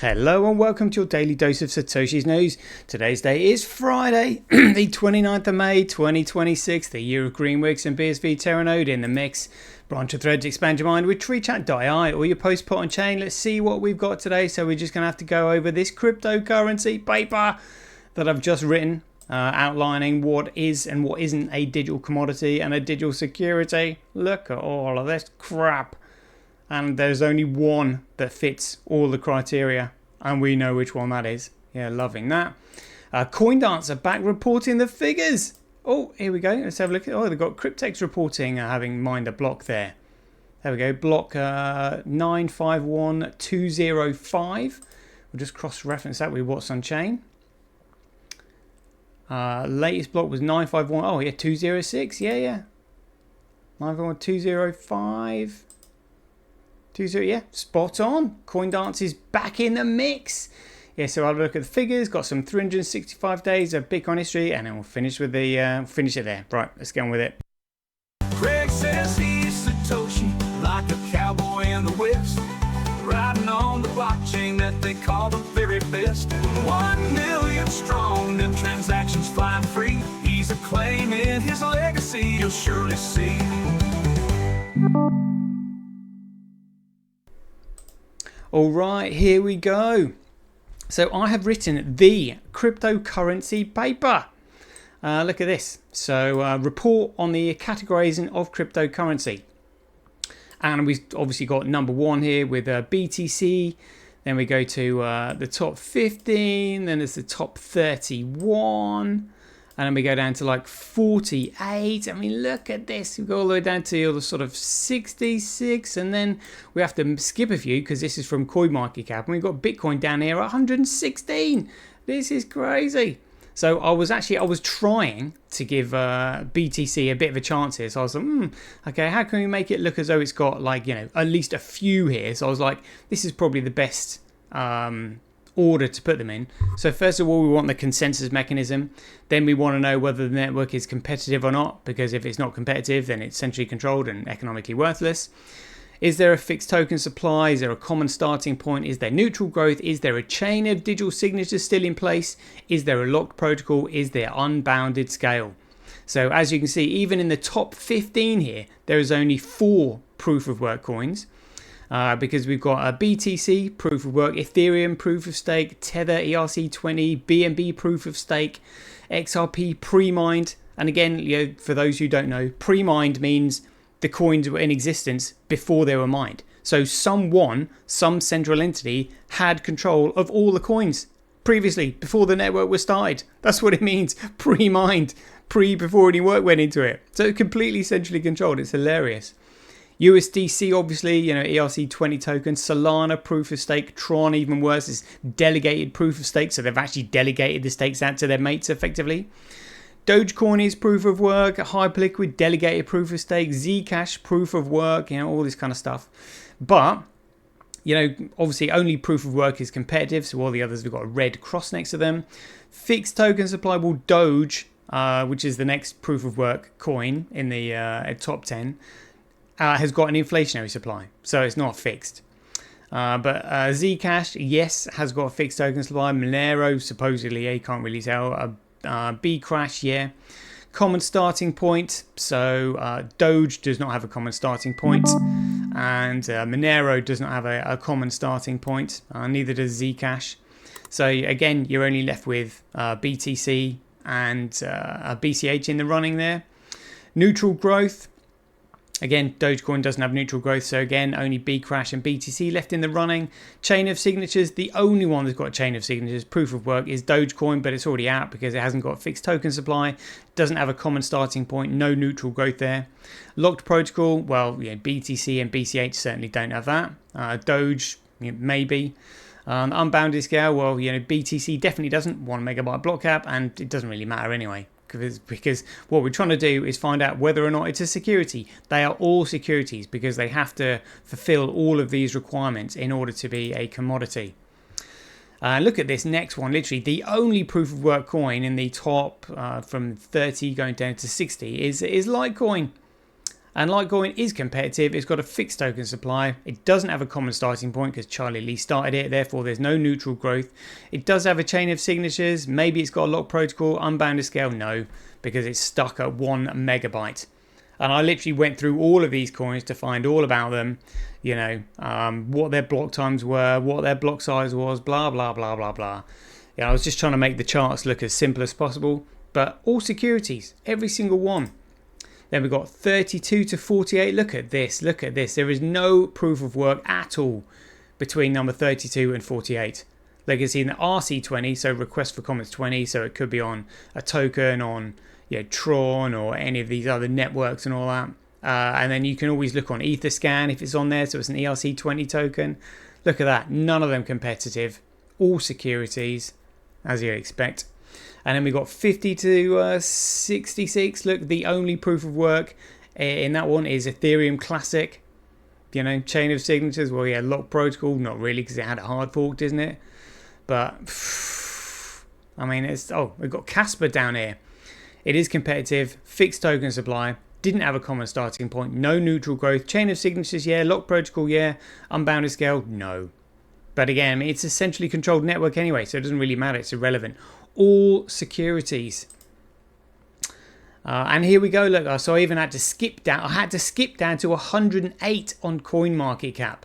Hello and welcome to your daily dose of Satoshi's news. Today's day is Friday, the 29th of May 2026, the year of Greenwix and BSV Terranode in the mix. Branch of threads, expand your mind with treechat.ai or your post pot on chain. Let's see what we've got today. So we're just going to have to go over this cryptocurrency paper that I've just written, outlining what is and what isn't a digital commodity and a digital security. Look at all of this crap. And there's only one that fits all the criteria, and we know which one that is. Yeah, loving that. Coindance are back reporting the figures. Oh, here we go. Let's have a look. Oh, they've got Cryptex reporting, having mined a block there. There we go. Block 951205. We'll just cross-reference that with what's on chain. Latest block was 951. Oh, yeah, 206. Yeah. 951205. 20, yeah, spot on. Coindance is back in the mix. Yeah, so I'll look at the figures. Got some 365 days of Bitcoin history, and then we'll finish with the finish it there. Right, let's get on with it. Craig says he's Satoshi, like a cowboy in the West, riding on the blockchain that they call the very best. 1 million strong, and transactions flying free. He's acclaiming his legacy. You'll surely see. All right, here we go. So I have written the cryptocurrency paper. Look at this. So report on the categorizing of cryptocurrency. And we've obviously got number one here with BTC. Then we go to the top 15. Then there's the top 31. And then we go down to like 48. I mean, look at this. We go all the way down to the sort of 66. And then we have to skip a few because this is from CoinMarketCap. And we've got Bitcoin down here at 116. This is crazy. So I was trying to give BTC a bit of a chance here. So I was like, okay, how can we make it look as though it's got like, at least a few here? So I was like, this is probably the best order to put them in. So first of all, we want the consensus mechanism. Then we want to know whether the network is competitive or not, because if it's not competitive, then it's centrally controlled and economically worthless. Is there a fixed token supply? Is there a common starting point? Is there neutral growth? Is there a chain of digital signatures still in place? Is there a locked protocol? Is there unbounded scale? So as you can see, even in the top 15 here, there is only 4 proof of work coins. Because we've got a BTC proof of work, Ethereum proof of stake, Tether ERC20, BNB proof of stake, XRP pre-mined. And again, for those who don't know, pre-mined means the coins were in existence before they were mined. So some central entity had control of all the coins previously, before the network was started. That's what it means, pre-mined, before any work went into it. So completely centrally controlled. It's hilarious. USDC, obviously, ERC20 token, Solana proof of stake, Tron, even worse, is delegated proof of stake. So they've actually delegated the stakes out to their mates effectively. Dogecoin is proof of work, Hyperliquid, delegated proof of stake, Zcash, proof of work, all this kind of stuff. But, obviously only proof of work is competitive. So all the others have got a red cross next to them. Fixed token supply, well, Doge, which is the next proof of work coin in the top 10. Has got an inflationary supply, so it's not fixed. But Zcash, yes, has got a fixed token supply. Monero, supposedly, you can't really tell. Bcrash, yeah. Common starting point, so Doge does not have a common starting point. And Monero does not have a common starting point. Neither does Zcash. So again, you're only left with BTC and BCH in the running there. Neutral growth. Again, Dogecoin doesn't have neutral growth, so again, only Bcrash and BTC left in the running. Chain of signatures, the only one that's got a chain of signatures, proof of work, is Dogecoin, but it's already out because it hasn't got a fixed token supply, doesn't have a common starting point, no neutral growth there. Locked protocol, well, BTC and BCH certainly don't have that. Doge, maybe. Unbounded scale, well, BTC definitely doesn't, 1 megabyte block cap, and it doesn't really matter anyway. Because what we're trying to do is find out whether or not it's a security. They are all securities because they have to fulfill all of these requirements in order to be a commodity. Look at this next one. Literally, the only proof of work coin in the top from 30 going down to 60 is Litecoin. And Litecoin is competitive. It's got a fixed token supply. It doesn't have a common starting point because Charlie Lee started it. Therefore, there's no neutral growth. It does have a chain of signatures. Maybe it's got a lock protocol. Unbounded scale, no, because it's stuck at 1 megabyte. And I literally went through all of these coins to find all about them. You know, what their block times were, what their block size was, blah, blah, blah, blah, blah. Yeah, I was just trying to make the charts look as simple as possible. But all securities, every single one. Then we've got 32 to 48. Look at this. Look at this. There is no proof of work at all between number 32 and 48. Like you see in the RC20, so request for comments 20, so it could be on a token on Tron or any of these other networks and all that. And then you can always look on Etherscan if it's on there, so it's an ERC20 token. Look at that. None of them competitive. All securities, as you'd expect. And then we got 50 to 66. Look, the only proof of work in that one is Ethereum Classic. You know, chain of signatures. Well, yeah, lock protocol, not really because it had a hard fork, didn't it? But, I mean, we've got Casper down here. It is competitive, fixed token supply, didn't have a common starting point, no neutral growth, chain of signatures, yeah, lock protocol, yeah, unbounded scale, no. But again, it's a centrally controlled network anyway, so it doesn't really matter, it's irrelevant. All securities. And here we go, look, so I even had to skip down. I had to skip down to 108 on CoinMarketCap.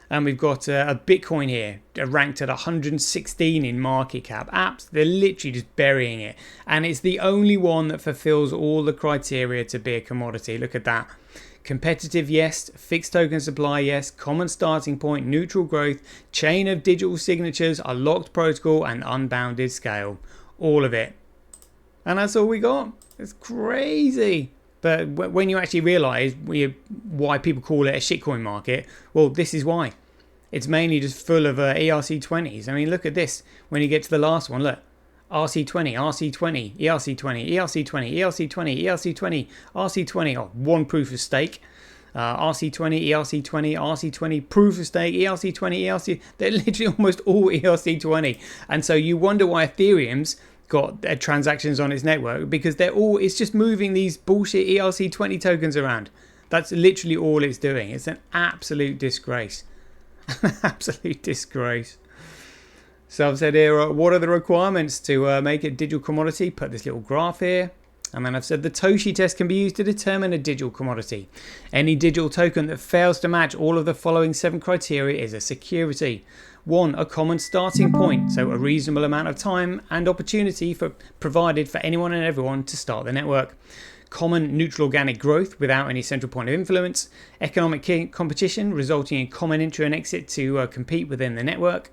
And we've got a Bitcoin here ranked at 116 in market cap. Apps, they're literally just burying it. And it's the only one that fulfills all the criteria to be a commodity. Look at that. Competitive, yes. Fixed token supply, yes. Common starting point, neutral growth, chain of digital signatures, a locked protocol, and unbounded scale. All of it. And that's all we got. It's crazy. But when you actually realise why people call it a shitcoin market, well, this is why. It's mainly just full of ERC20s. I mean, look at this. When you get to the last one, look. RC20, RC20, ERC20, ERC20, ERC20, ERC20, RC20. Oh, one proof of stake. RC20, ERC20, RC20, proof of stake, ERC20, ERC. They're literally almost all ERC20. And so you wonder why Ethereum's got transactions on its network, because it's just moving these bullshit ERC20 tokens around. That's literally all it's doing. It's an absolute disgrace. An absolute disgrace. So I've said here, what are the requirements to make it a digital commodity? Put this little graph here. And then I've said the Toshi test can be used to determine a digital commodity. Any digital token that fails to match all of the following 7 criteria is a security. 1. A common starting point, so a reasonable amount of time and opportunity provided for anyone and everyone to start the network. Common neutral organic growth without any central point of influence. Economic competition resulting in common entry and exit to compete within the network.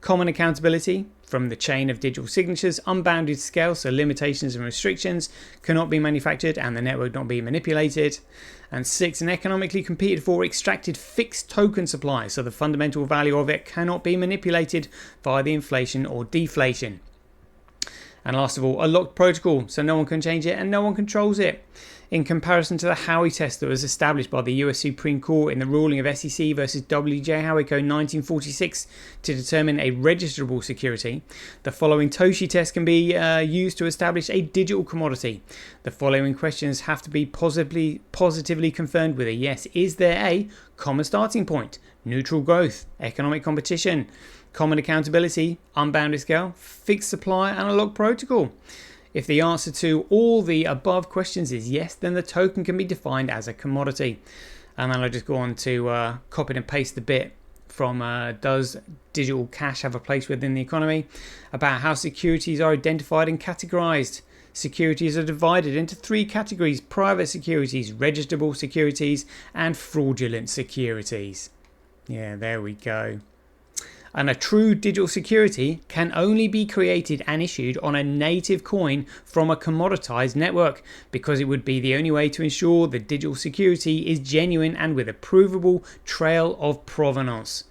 Common accountability from the chain of digital signatures. Unbounded scale, so limitations and restrictions cannot be manufactured and the network not be manipulated. And 6, an economically competed for extracted fixed token supply, so the fundamental value of it cannot be manipulated via the inflation or deflation. And last of all, a locked protocol, so no one can change it and no one controls it. In comparison to the Howey test that was established by the US Supreme Court in the ruling of SEC versus W.J. Howey Co. 1946 to determine a registrable security, the following Toshi test can be used to establish a digital commodity. The following questions have to be positively confirmed with a yes. Is there a common starting point, neutral growth, economic competition, common accountability, unbounded scale, fixed supply, and a locked protocol? If the answer to all the above questions is yes, then the token can be defined as a commodity. And then I'll just go on to copy and paste the bit from Does Digital Cash Have a Place Within the Economy? About how securities are identified and categorized. Securities are divided into 3 categories: private securities, registrable securities, and fraudulent securities. Yeah, there we go. And a true digital security can only be created and issued on a native coin from a commoditized network, because it would be the only way to ensure the digital security is genuine and with a provable trail of provenance.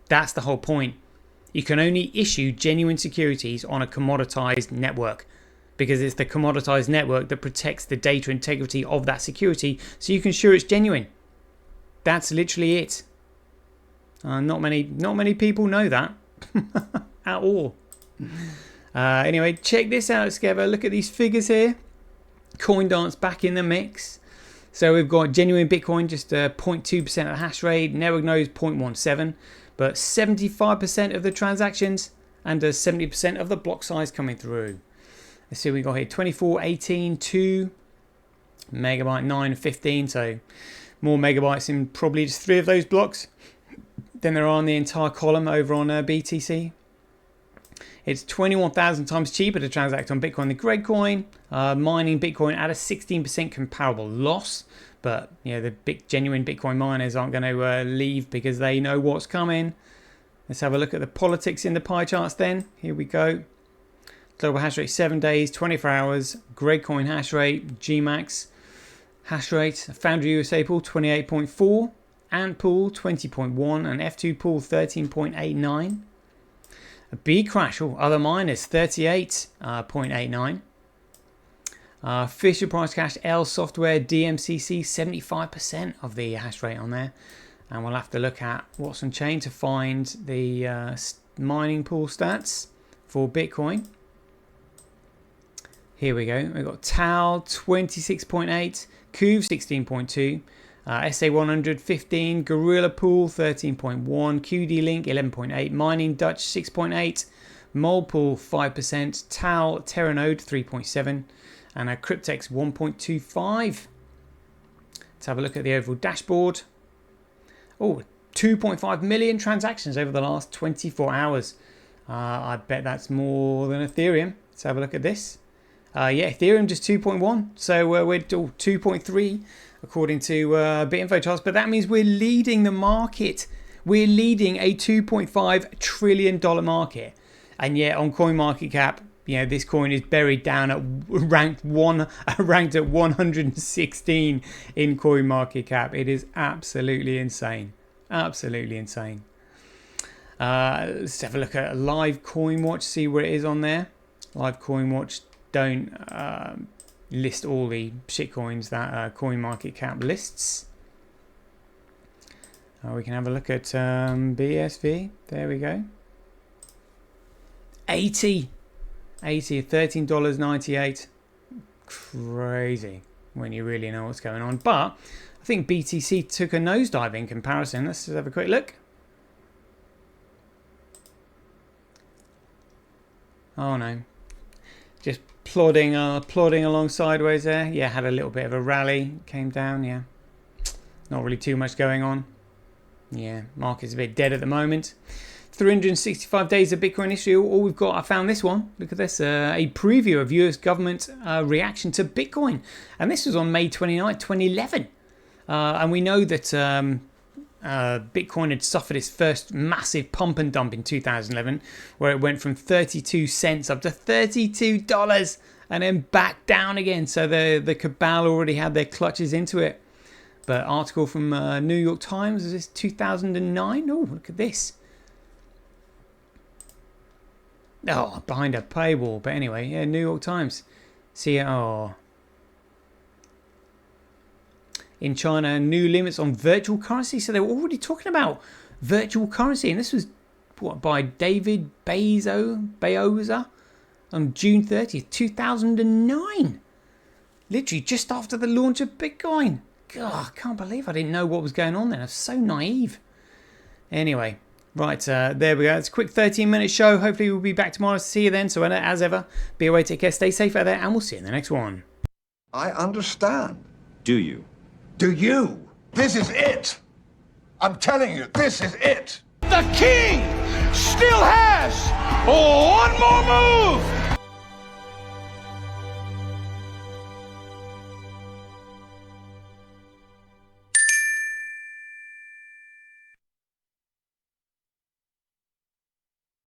That's the whole point. You can only issue genuine securities on a commoditized network, because it's the commoditized network that protects the data integrity of that security, so you can ensure it's genuine. That's literally it. Not many people know that at all. Anyway, check this out, Skever. Look at these figures here. CoinDance back in the mix. So we've got genuine Bitcoin, just 0.2% of the hash rate. Network nodes 0.17, but 75% of the transactions and 70% of the block size coming through. Let's see what we got here. 24, 18, 2 megabyte, 9, 15. So more megabytes in probably just 3 of those blocks than there are on the entire column over on BTC. It's 21,000 times cheaper to transact on Bitcoin than Gregcoin. Mining Bitcoin at a 16% comparable loss. But the genuine Bitcoin miners aren't going to leave because they know what's coming. Let's have a look at the politics in the pie charts then. Here we go. Global hash rate 7 days, 24 hours. Gregcoin hash rate, Gmax hash rate. Foundry USA pool 28.4. Ant pool 20.1. And F2 pool 13.89. B Crash, other miners 38.89. Fisher Price Cash, L Software, DMCC 75% of the hash rate on there. And we'll have to look at what's on chain to find the mining pool stats for Bitcoin. Here we go. We've got Tal 26.8, Kuv 16.2. SA100 15, Gorilla Pool 13.1, QD Link 11.8, Mining Dutch 6.8, Mole Pool 5%, Tal Terranode 3.7, and a Cryptex 1.25. Let's have a look at the overall dashboard. 2.5 million transactions over the last 24 hours. I bet that's more than Ethereum. Let's have a look at this. Ethereum just 2.1, so we're 2.3 according to BitInfo charts, but that means we're leading the market. We're leading a $2.5 trillion market, and yet on CoinMarketCap, this coin is buried down at ranked at 116 in CoinMarketCap. It is absolutely insane, absolutely insane. Let's have a look at Live CoinWatch, see where it is on there. Live CoinWatch don't list all the shitcoins that CoinMarketCap lists. We can have a look at BSV. There we go. 80 $13.98. Crazy when you really know what's going on. But I think BTC took a nosedive in comparison. Let's just have a quick look. Oh no, just plodding along sideways there. Yeah, had a little bit of a rally, came down. Yeah, not really too much going on. Yeah, market's a bit dead at the moment. 365 days of Bitcoin history. All we've got, I found this one. Look at this, a preview of US government reaction to Bitcoin. And this was on May 29, 2011. And we know that Bitcoin had suffered its first massive pump and dump in 2011, where it went from 32 cents up to $32 and then back down again. So the cabal already had their clutches into it. But article from New York Times, is this 2009? Oh, look at this. Oh, behind a paywall. But anyway, yeah, New York Times. C.I.A. In China, new limits on virtual currency. So they were already talking about virtual currency. And this was by David Bezoza on June 30th, 2009. Literally just after the launch of Bitcoin. God, I can't believe I didn't know what was going on then. I was so naive. Anyway. Right, there we go. It's a quick 13-minute show. Hopefully we'll be back tomorrow. See you then. So as ever, be away, take care, stay safe out there, and we'll see you in the next one. I understand. Do you? Do you? This is it. I'm telling you, this is it. The king still has one more move.